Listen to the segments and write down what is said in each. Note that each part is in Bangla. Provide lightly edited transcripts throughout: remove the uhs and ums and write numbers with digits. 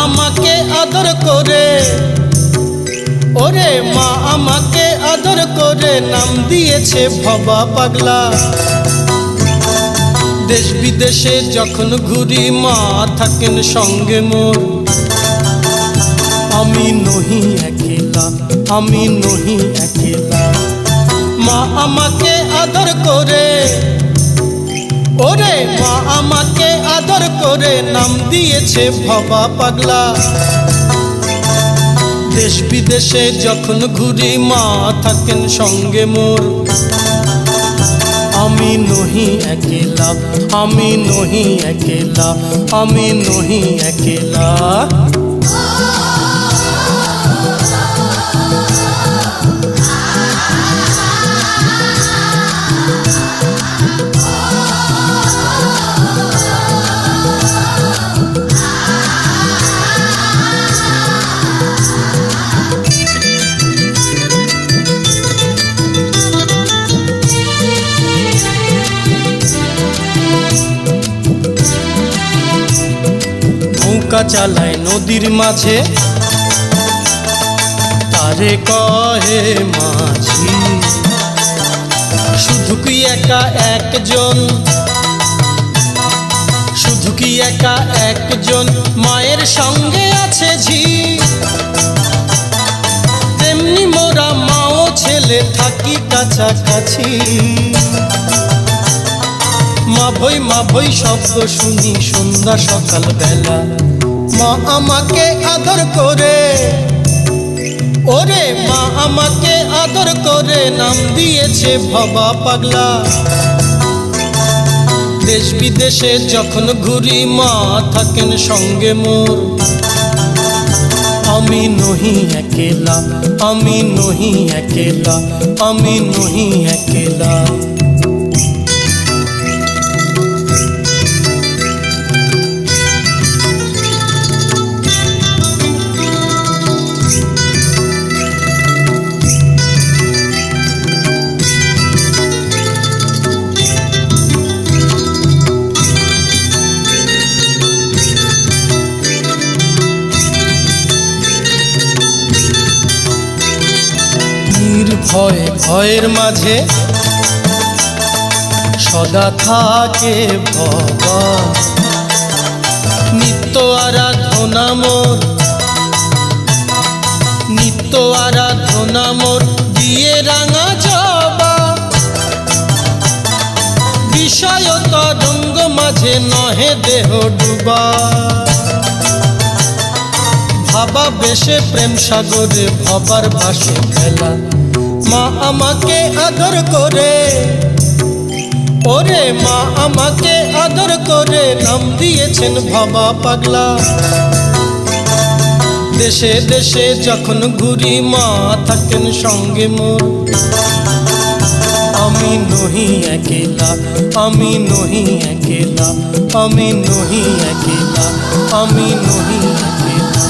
আমাকে আদর করে, ওরে মা আমাকে আদর করে নাম দিয়েছে ভবা পাগলা। দেশ বিদেশে যখন ঘুরি মা থাকেন সঙ্গে মোর। আমি নহি একেলা, আমি নহি একেলা। মা আমাকে আদর করে, ওরে মা আমাকে আদর করে নাম দিয়েছে ভবা পাগলা। দেশ বিদেশে যখন ঘুরি মা থাকেন সঙ্গে মোর। আমি নহি একেলা, আমি নহি একেলা, আমি নহি একেলা। নৌকা চালায় নদীর মাঝে, তারে কহে মাঝি। শুধু কি একা একজন, শুধু কি একা একজন, মায়ের সঙ্গে আছে ঝি। তেমনি মোরা মাও ছেলে থাকি কাছাকাছি। মা ভই শব্দ শুনি সন্ধ্যা সকাল বেলা। মা আমাকে আদর করে, ওরে মা আমাকে আদর করে নাম দিয়েছে ভবা পাগলা। দেশ বিদেশে যখন ঘুরি মা থাকেন সঙ্গে মোর। আমি নহি একেলা, আমি নহি একেলা, আমি নহি একেলা। ভয়ে ভয়ের মাঝে সদা থাকে ভবা। নিত্য আরাধনা মোর, নিত্য আরাধনা মোর দিয়ে রাঙা জবা। বিষয় তরঙ্গ মাঝে নহে দেহ ডুবা। ভাবা বেশে প্রেম সাগরে ভবার ভাসে খেলা। মা আমাকে আদর করে, ওরে মা আমাকে আদর করে নাম দিয়েছেন ভবা পাগলা। দেশে দেশে যখন ঘুরি মা থাকেন সঙ্গে মোর। আমি নহি একেলা, আমি নহি একেলা, আমি নহি একেলা, আমি নহি একেলা,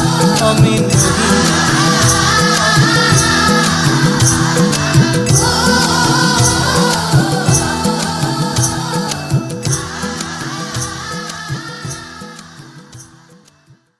আমি নহি।